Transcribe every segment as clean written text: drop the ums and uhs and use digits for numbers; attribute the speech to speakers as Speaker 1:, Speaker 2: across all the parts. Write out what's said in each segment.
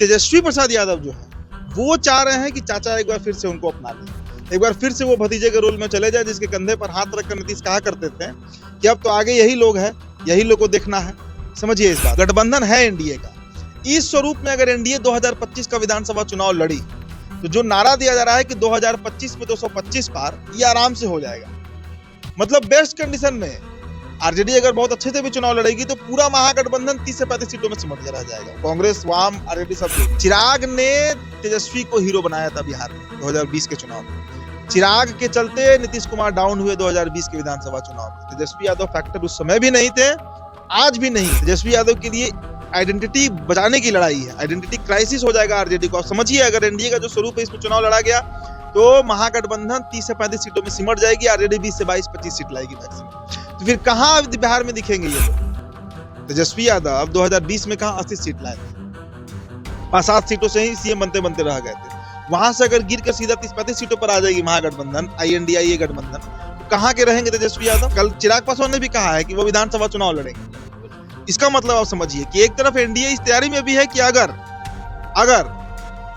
Speaker 1: तेजस्वी प्रसाद यादव जो है वो चाह रहे हैं कि चाचा एक बार फिर से उनको अपना लें, एक बार फिर से वो भतीजे के रोल में चले जाए, जिसके कंधे पर हाथ रखकर नीतीश कहा करते थे कि अब तो आगे यही लोग हैं, यही लोग को देखना है। समझिए इस बात, गठबंधन है एनडीए का। इस स्वरूप में अगर एनडीए 2025 का विधानसभा चुनाव लड़ी तो जो नारा दिया जा रहा है कि 2025 में 225 पार, ये आराम से हो जाएगा। मतलब बेस्ट कंडीशन में आरजेडी अगर बहुत अच्छे से भी चुनाव लड़ेगी तो पूरा महागठबंधन 30 से 35 सीटों में सिमट के रह जाएगा। कांग्रेस, वाम, आरजेडी सब। चिराग ने तेजस्वी को हीरो बनाया था बिहार में 2020 के चुनाव में। चिराग के चलते नीतीश कुमार डाउन हुए 2020 के विधानसभा चुनाव में। तेजस्वी यादव फैक्टर उस समय भी नहीं थे, आज भी नहीं। तेजस्वी यादव के लिए आइडेंटिटी बचाने की लड़ाई है, आइडेंटिटी क्राइसिस हो जाएगा आरजेडी को। आप समझिए, अगर एनडीए का जो स्वरूप है इसमें चुनाव लड़ा गया तो महागठबंधन 30 से 35 सीटों में सिमट जाएगी, आरजेडी 20 से 22-25 सीट लाएगी मैक्सिमम। तो फिर कहां बिहार में दिखेंगे ये लोग? तेजस्वी यादव अब 2020 में कहां 80 सीट लाए, 5-7 सीटों से ही सीएम बनते बनते रह गए थे। वहां से अगर गिर कर सीधा 30-35 सीटों पर आ जाएगी महागठबंधन, INDIA गठबंधन, तो कहां के रहेंगे तेजस्वी यादव? कल चिराग पासवान ने भी कहा है कि वो विधानसभा चुनाव लड़ेंगे। इसका मतलब आप समझिए कि एक तरफ एनडीए इस तैयारी में भी है कि अगर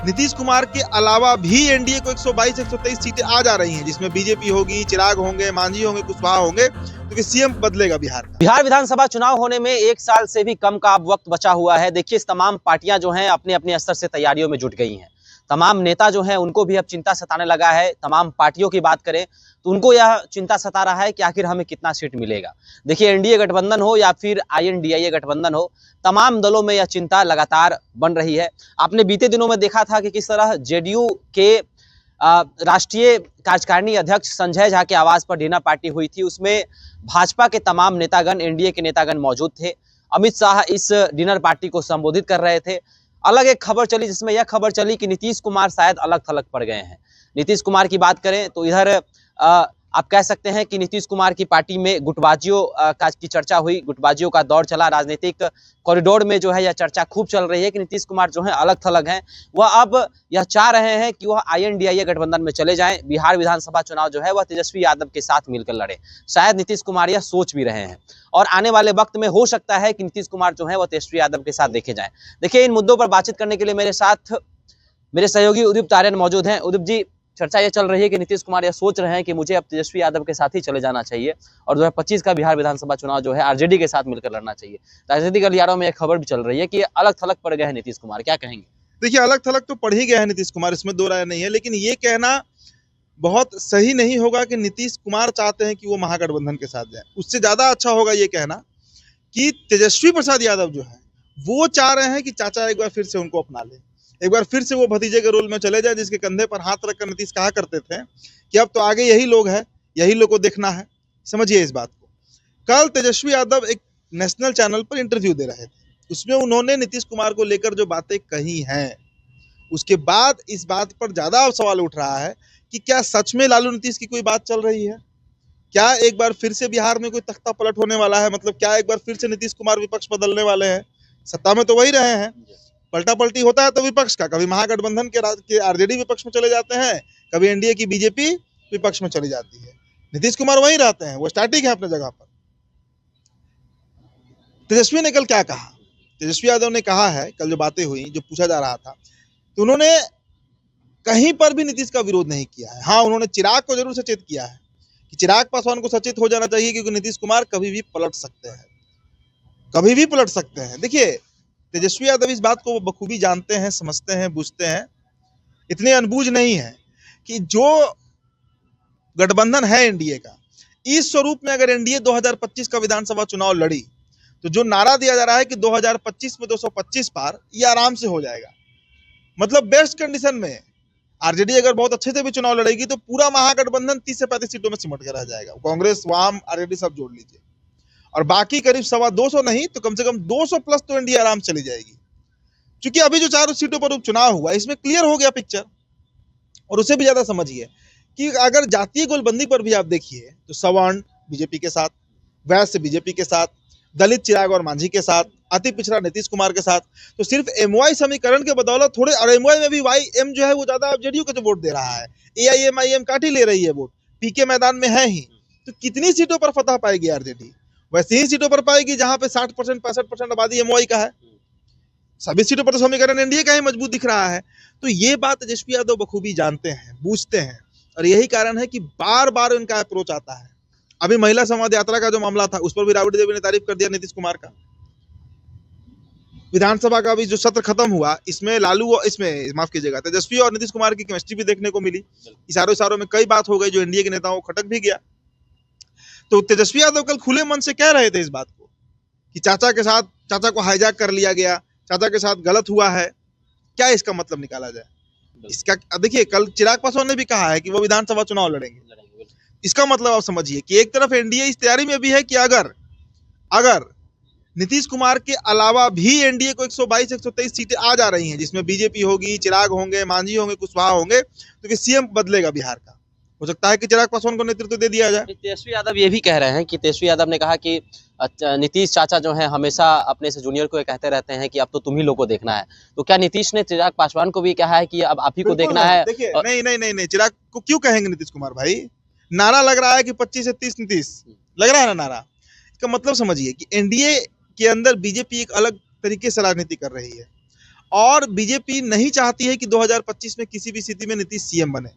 Speaker 1: नीतीश कुमार के अलावा भी एनडीए को 122-123 सीटें आ जा रही हैं, जिसमें बीजेपी होगी, चिराग होंगे, मांझी होंगे, कुशवाहा होंगे, तो सीएम बदलेगा बिहार का।
Speaker 2: बिहार विधानसभा चुनाव होने में 1 साल से भी कम का अब वक्त बचा हुआ है। देखिए, इस तमाम पार्टियां जो हैं अपने अपने स्तर से तैयारियों में जुट गई हैं। तमाम नेता जो हैं उनको भी अब चिंता सताने लगा है। तमाम पार्टियों की बात करें तो उनको यह चिंता सता रहा है कि आखिर हमें कितना सीट मिलेगा। देखिए, एनडीए गठबंधन हो या फिर INDIA गठबंधन हो, तमाम दलों में यह चिंता लगातार बन रही है। आपने बीते दिनों में देखा था कि किस तरह जेडीयू के राष्ट्रीय कार्यकारिणी अध्यक्ष संजय झा के आवास पर डिनर पार्टी हुई थी। उसमें भाजपा के तमाम नेतागण, एनडीए के नेतागण मौजूद थे। अमित शाह इस डिनर पार्टी को संबोधित कर रहे थे। अलग एक खबर चली जिसमें यह खबर चली कि नीतीश कुमार शायद अलग थलग पड़ गए हैं। नीतीश कुमार की बात करें तो इधर आप कह सकते हैं कि नीतीश कुमार की पार्टी में गुटबाजियों की चर्चा हुई, गुटबाजियों का दौर चला। राजनीतिक कॉरिडोर में जो है यह चर्चा खूब चल रही है कि नीतीश कुमार जो है अलग थलग हैं। वह अब यह चाह रहे हैं कि वह INDIA गठबंधन में चले जाएं। बिहार विधानसभा चुनाव जो है वह तेजस्वी यादव के साथ मिलकर लड़े। शायद नीतीश कुमार यह सोच भी रहे हैं और आने वाले वक्त में हो सकता है कि नीतीश कुमार जो है वह तेजस्वी यादव के साथ देखे जाएं। देखिए, इन मुद्दों पर बातचीत करने के लिए मेरे साथ मेरे सहयोगी उदीप्त आर्यन मौजूद हैं। उदीप्त जी, चर्चा ये चल रही है कि नीतीश कुमार यह सोच रहे हैं कि मुझे अब तेजस्वी यादव के साथ ही चले जाना चाहिए और 2025 का बिहार विधानसभा चुनाव जो है आरजेडी के साथ मिलकर लड़ना चाहिए। राजनीतिक गलियारों में एक खबर भी चल रही है कि अलग थलग पड़ गए हैं नीतीश कुमार, क्या कहेंगे?
Speaker 1: देखिए, अलग थलग तो पड़ ही गया है नीतीश कुमार, इसमें दो राय नहीं है। लेकिन ये कहना बहुत सही नहीं होगा कि नीतीश कुमार चाहते हैं कि वो महागठबंधन के साथ जाए। उससे ज्यादा अच्छा होगा ये कहना कि तेजस्वी प्रसाद यादव जो है वो चाह रहे हैं कि चाचा एक बार फिर से उनको अपना ले, एक बार फिर से वो भतीजे के रोल में चले जाए, जिसके कंधे पर हाथ रखकर नीतीश कहा करते थे कि अब तो आगे यही लोग हैं, यही लोग को देखना है। समझिए इस बात को। कल तेजस्वी यादव एक नेशनल चैनल पर इंटरव्यू दे रहे थे, उसमें उन्होंने नीतीश कुमार को लेकर जो बातें कही हैं, उसके बाद इस बात पर ज्यादा सवाल उठ रहा है कि क्या सच में लालू नीतीश की कोई बात चल रही है? क्या एक बार फिर से बिहार में कोई तख्ता पलट होने वाला है? मतलब क्या एक बार फिर से नीतीश कुमार विपक्ष बदलने वाले हैं? सत्ता में तो वही रहे हैं, पलटा पलटी होता है तो विपक्ष का, कभी महागठबंधन के आरजेडी विपक्ष में चले जाते हैं, कभी एनडीए की बीजेपी विपक्ष में चली जाती है। नीतीश कुमार वहीं रहते हैं, वो स्टैटिक है अपने जगह पर। तेजस्वी ने कल क्या कहा? तेजस्वी यादव ने कहा है, कल जो बातें हुई, जो पूछा जा रहा था, तो उन्होंने कहीं पर भी नीतीश का विरोध नहीं किया है। हाँ, उन्होंने चिराग को जरूर सचेत किया है कि चिराग पासवान को सचेत हो जाना चाहिए, क्योंकि नीतीश कुमार कभी भी पलट सकते हैं, कभी भी पलट सकते हैं। देखिए, तेजस्वी यादव इस बात को बखूबी जानते हैं, समझते हैं, बूझते हैं, इतने अनबूझ नहीं है कि जो गठबंधन है एनडीए का, इस स्वरूप में अगर एनडीए 2025 का विधानसभा चुनाव लड़ी तो जो नारा दिया जा रहा है कि 2025 में 225 पार, ये आराम से हो जाएगा। मतलब बेस्ट कंडीशन में आरजेडी अगर बहुत अच्छे से भी चुनाव लड़ेगी तो पूरा महागठबंधन 30 से 35 सीटों में सिमट के रह जाएगा। कांग्रेस, वाम, आरजेडी सब जोड़ लीजिए, और बाकी करीब 225 नहीं तो कम से कम 200 प्लस तो एनडीए आराम चली जाएगी। क्योंकि अभी जो 4 सीटों पर उपचुनाव हुआ, इसमें क्लियर हो गया पिक्चर। और उससे भी ज्यादा समझिए कि अगर जातीय गोलबंदी पर भी आप देखिए तो सवर्ण बीजेपी के साथ, वैश्य बीजेपी के साथ, दलित चिराग और मांझी के साथ, अति पिछड़ा नीतीश कुमार के साथ, तो सिर्फ MY समीकरण के बदौलत थोड़े, और MY में भी YM जो है वो ज्यादा जेडीयू को जो वोट दे रहा है, AIM काट ही ले रही है वोट, पीके मैदान में है ही। तो कितनी सीटों पर फतह पाएगी आरजेडी? वैसे ही सीटों पर पाएगी जहां पे 60%, 65% आबादी MY का है। सभी सीटों पर तो समीकरण एनडीए का ही मजबूत दिख रहा है। तो ये बात तेजस्वी यादव बखूबी जानते हैं, बूझते हैं, और यही कारण है कि बार बार उनका अप्रोच आता है। अभी महिला संवाद यात्रा का जो मामला था उस पर भी राबड़ी देवी ने तारीफ कर दिया नीतीश कुमार का। विधानसभा का भी जो सत्र खत्म हुआ, इसमें लालू इसमें माफ कीजिएगा तेजस्वी और नीतीश कुमार की केमिस्ट्री भी देखने को मिली। इशारों में कई बात हो गई जो एनडीए के नेताओं को खटक भी गया। तो तेजस्वी यादव कल खुले मन से कह रहे थे इस बात को कि चाचा को हाईजैक कर लिया गया, चाचा के साथ गलत हुआ है। क्या इसका मतलब निकाला जाए? इसका देखिए, कल चिराग पासवान ने भी कहा है कि वो विधानसभा चुनाव लड़ेंगे। इसका मतलब आप समझिए कि एक तरफ एनडीए इस तैयारी में भी है कि अगर नीतीश कुमार के अलावा भी एनडीए को 122-123 सीटें आ जा रही हैं, जिसमें बीजेपी होगी, चिराग होंगे, मांझी होंगे, कुशवाहा होंगे, तो फिर सीएम बदलेगा बिहार का। हो सकता है कि चिराग पासवान को नेतृत्व दे दिया जाए।
Speaker 2: तेजस्वी यादव ये भी कह रहे हैं कि तेजस्वी यादव ने कहा कि नीतीश चाचा जो है हमेशा अपने से जूनियर को ये कहते रहते हैं कि अब तो तुम ही लोग को देखना है। तो क्या नीतीश ने चिराग पासवान को भी कहा है कि अब आप ही को देखना है?
Speaker 1: देखिए, नहीं, चिराग को क्यों कहेंगे नीतीश कुमार भाई? नारा लग रहा है कि 25 से 30 नीतीश, लग रहा है ना नारा। इसका मतलब समझिए कि एनडीए के अंदर बीजेपी एक अलग तरीके से राजनीति कर रही है, और बीजेपी नहीं चाहती है कि 2025 में किसी भी स्थिति में नीतीश सीएम बने।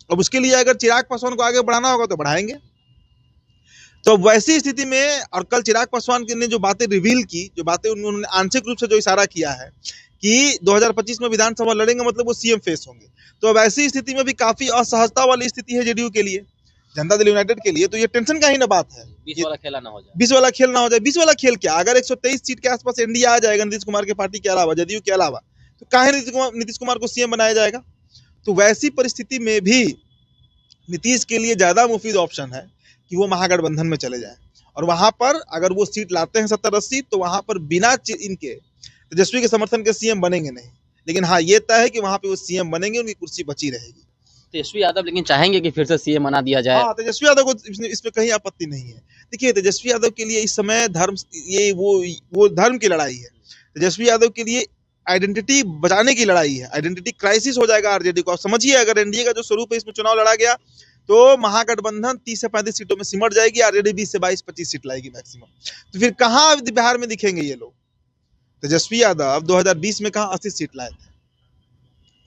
Speaker 1: अब उसके लिए अगर चिराग पासवान को आगे बढ़ाना होगा तो बढ़ाएंगे। तो वैसी स्थिति में, और कल चिराग पासवान ने जो बातें रिवील की, जो बातें उन्होंने आंशिक रूप से जो इशारा किया है कि 2025 में विधानसभा लड़ेंगे, मतलब वो सीएम फेस होंगे। तो अब ऐसी स्थिति में भी काफी असहजता वाली स्थिति है जेडीयू के लिए, जनता दल यूनाइटेड के लिए। तो ये टेंशन का ही ना बात है।
Speaker 2: 20 वाला खेल ना हो जाए।
Speaker 1: 20 वाला खेल ना हो जाए। 20 वाला खेल क्या, अगर 123 सीट के आसपास एनडीए आ जाएगा नीतीश कुमार के पार्टी के अलावा, जदयू के अलावा, तो काहे नीतीश कुमार को सीएम बनाया जाएगा? तो वैसी परिस्थिति में भी नीतीश के लिए ज्यादा मुफीद ऑप्शन है कि वो महागठबंधन में चले जाएं, और वहां पर अगर वो सीट लाते हैं 70-80, तो वहां पर बिना इनके तेजस्वी के समर्थन के सीएम बनेंगे नहीं। लेकिन हाँ, ये तय है कि वहां पे वो सीएम बनेंगे, उनकी कुर्सी बची रहेगी।
Speaker 2: तेजस्वी यादव लेकिन चाहेंगे कि फिर से सीएम बना दिया जाए।
Speaker 1: हाँ, तेजस्वी यादव को इसमें कहीं आपत्ति नहीं है। देखिए, तेजस्वी यादव के लिए इस समय धर्म, ये वो धर्म की लड़ाई है। तेजस्वी यादव के लिए आइडेंटिटी बचाने की लड़ाई है। आइडेंटिटी क्राइसिस हो जाएगा आरजेडी को। आप समझिए, अगर एनडीए का जो स्वरूप है, इसमें चुनाव लड़ा गया तो महागठबंधन 30 से 35 सीटों में सिमट जाएगी, आरजेडी 20 से 22-25 सीट लाएगी मैक्सिमम। तो फिर कहाँ बिहार में दिखेंगे ये लोग? तेजस्वी यादव 2020 में कहाँ 80 सीट लाए थे,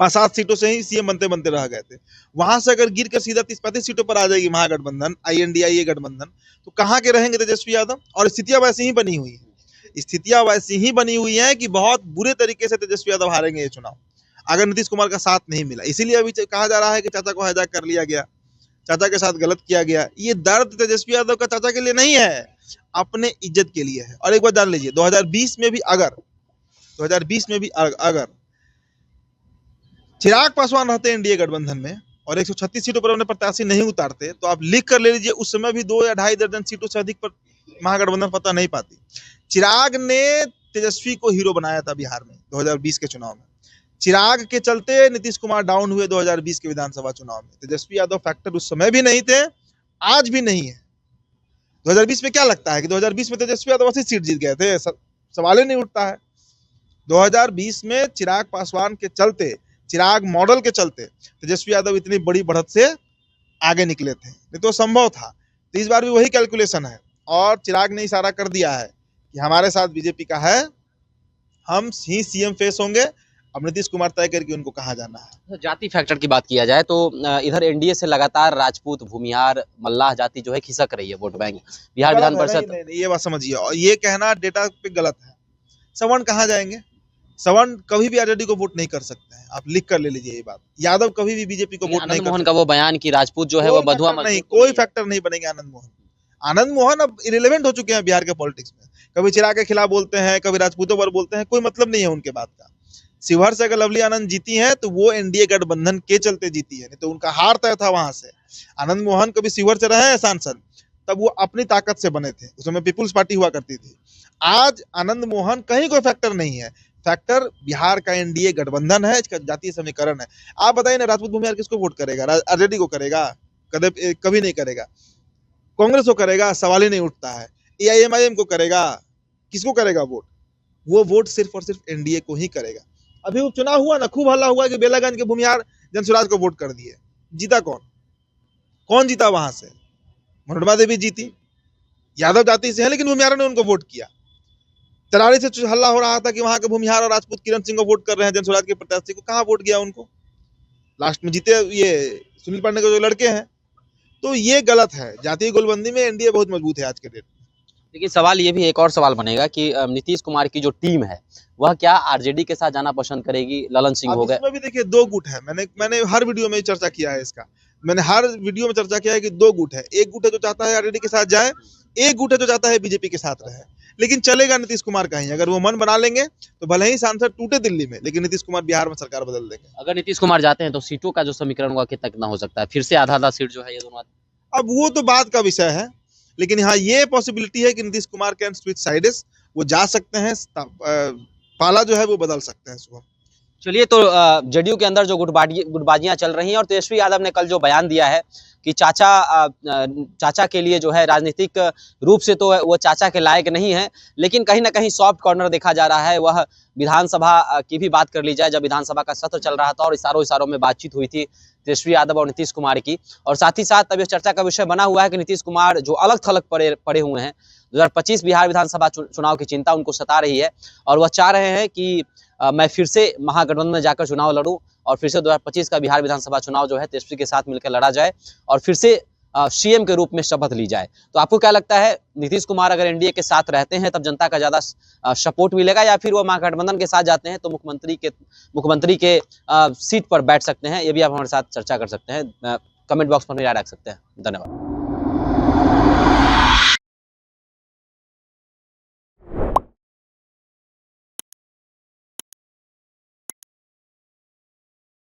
Speaker 1: 5-7 सीटों से ही सीएम बनते बनते रह गए थे। वहां से अगर गिर कर सीधा 30-35 सीटों पर आ जाएगी महागठबंधन, INDIA गठबंधन, तो कहाँ के रहेंगे तेजस्वी यादव? और स्थितियां वैसी ही बनी हुई है। स्थितियां वैसी ही बनी हुई है कि बहुत बुरे तरीके से तेजस्वी यादव हारेंगे ये चुनाव, अगर नीतीश कुमार का साथ नहीं मिला। इसीलिए अभी कहा जा रहा है कि चाचा को हाईजैक कर लिया गया, चाचा के साथ गलत किया गया। ये दर्द तेजस्वी यादव का चाचा के लिए नहीं है, अपने इज्जत के लिए है। और एक बात जान लीजिए, 2020 में भी अगर चिराग पासवान रहते एनडीए गठबंधन में और 136 सीटों पर अपने प्रत्याशी नहीं उतारते, तो आप लिख कर ले लीजिए, उस समय भी 2 या ढाई दर्जन सीटों से अधिक पर महागठबंधन पता नहीं पाती। चिराग ने तेजस्वी को हीरो बनाया था बिहार में 2020 के चुनाव में। चिराग के चलते नीतीश कुमार डाउन हुए 2020 के विधानसभा चुनाव में। तेजस्वी यादव फैक्टर उस समय भी नहीं थे, आज भी नहीं है। 2020 में क्या लगता है कि 2020 में तेजस्वी यादव 80 सीट जीत गए थे? सवाल ही नहीं उठता है। 2020 में चिराग पासवान के चलते, चिराग मॉडल के चलते तेजस्वी यादव इतनी बड़ी बढ़त से आगे निकले थे, नहीं तो संभव था। तो इस बार भी वही कैलकुलेशन है, और चिराग ने इशारा कर दिया है कि हमारे साथ बीजेपी का है, हम ही सीएम फेस होंगे। अब नीतीश कुमार तय करके उनको कहाँ जाना है।
Speaker 2: जाति फैक्टर की बात किया जाए तो इधर एनडीए से लगातार राजपूत, भूमिहार, मल्लाह जाति जो है खिसक रही है वोट बैंक। बिहार विधान परिषद,
Speaker 1: नहीं, ये बात समझिए, और ये कहना डेटा पे गलत है। सवर्ण कहाँ जाएंगे? सवर्ण कभी भी आरजेडी को वोट नहीं कर सकते हैं, आप लिख कर ले लीजिए ये बात। यादव कभी भी बीजेपी को वोट नहीं कर सकते।
Speaker 2: मोहन का वो बयान कि राजपूत जो है वो बधुआ
Speaker 1: नहीं, कोई फैक्टर नहीं बनेंगे आनंद मोहन अब इरेलेवेंट हो चुके हैं बिहार के पॉलिटिक्स में। कभी चिराग के खिलाफ बोलते हैं, कभी राजपूतों पर बोलते हैं, कोई मतलब नहीं है उनके बात का। शिवहर से अगर लवली आनंद जीती है तो वो एनडीए गठबंधन के चलते जीती है, नहीं तो उनका हार तय था वहां से। आनंद मोहन कभी शिवहर से रहे हैं सांसद, तब वो अपनी ताकत से बने थे, उसमें पीपुल्स पार्टी हुआ करती थी। आज आनंद मोहन कहीं कोई फैक्टर नहीं है। फैक्टर बिहार का एनडीए गठबंधन है, इसका जातीय समीकरण है। आप बताइए ना, राजपूत भूमिहार किसको वोट करेगा? आरजेडी को करेगा? कभी नहीं करेगा। कांग्रेस को करेगा? सवाल ही नहीं उठता है। AIMIM को करेगा? किसको करेगा वोट? वो वोट सिर्फ और सिर्फ एनडीए को ही करेगा। अभी उपचुनाव हुआ ना, खूब हल्ला हुआ कि बेलागंज के भूमिहार जनसुराज को वोट कर दिए। जीता कौन जीता वहां से? मनोरमा देवी जीती, यादव जाति से है, लेकिन भूमिहारों ने उनको वोट किया। तरारी से हल्ला हो रहा था कि वहां के भूमिहार और राजपूत किरण सिंह को वोट कर रहे हैं जनसुराज के प्रत्याशी को, कहाँ वोट गया उनको? लास्ट में जीते ये सुनील पांडे के जो लड़के हैं। तो ये गलत है। जातीय गोलबंदी में एनडीए बहुत मजबूत है आज के डेट में।
Speaker 2: लेकिन सवाल ये भी एक और सवाल बनेगा कि नीतीश कुमार की जो टीम है वह क्या आरजेडी के साथ जाना पसंद करेगी? ललन सिंह हो
Speaker 1: अब
Speaker 2: गए।
Speaker 1: इसमें भी देखिए दो गुट है। मैंने हर वीडियो में चर्चा किया है इसका। मैंने हर वीडियो में चर्चा किया है कि दो गुट है। एक गुट है जो चाहता है आरजेडी के साथ जाए, एक गुट है जो चाहता है बीजेपी के साथ रहे। लेकिन चलेगा नीतीश कुमार का ही। अगर वो मन बना लेंगे तो भले ही सांसद टूटे दिल्ली में, लेकिन नीतीश कुमार बिहार में सरकार बदल देंगे।
Speaker 2: अगर नीतीश कुमार जाते हैं तो सीटों का जो समीकरण होगा कितना कितना हो सकता है? फिर से आधा आधा सीट जो है ये दोनों
Speaker 1: अब वो तो बात का विषय है, लेकिन हाँ ये पॉसिबिलिटी है कि Nitish Kumar can switch sides. वो जा सकते हैं, पाला जो है वो बदल सकते हैं सुबह।
Speaker 2: चलिए, तो जेडीयू के अंदर जो गुटबाजियां चल रही हैं और तेजस्वी यादव ने कल जो बयान दिया है कि चाचा के लिए जो है राजनीतिक रूप से तो वो चाचा के लायक नहीं है, लेकिन कहीं ना कहीं सॉफ्ट कॉर्नर देखा जा रहा है। वह विधानसभा की भी बात कर ली जाए, जब विधानसभा का सत्र चल रहा था और इशारों में बातचीत हुई थी तेजस्वी यादव और नीतीश कुमार की, और साथ ही साथ अब इस चर्चा का विषय बना हुआ है कि नीतीश कुमार जो अलग थलग पड़े हुए हैं, 2025 बिहार विधानसभा चुनाव की चिंता उनको सता रही है और वह चाह रहे हैं कि मैं फिर से महागठबंधन में जाकर चुनाव लड़ूं और फिर से 2025 का बिहार विधानसभा चुनाव जो है तेजस्वी के साथ मिलकर लड़ा जाए और फिर से सीएम के रूप में शपथ ली जाए। तो आपको क्या लगता है, नीतीश कुमार अगर एनडीए के साथ रहते हैं तब जनता का ज्यादा सपोर्ट मिलेगा, या फिर वो महागठबंधन के साथ जाते हैं तो मुख्यमंत्री के सीट पर बैठ सकते हैं? ये भी आप हमारे साथ चर्चा कर सकते हैं, कमेंट बॉक्स पर रख सकते हैं। धन्यवाद।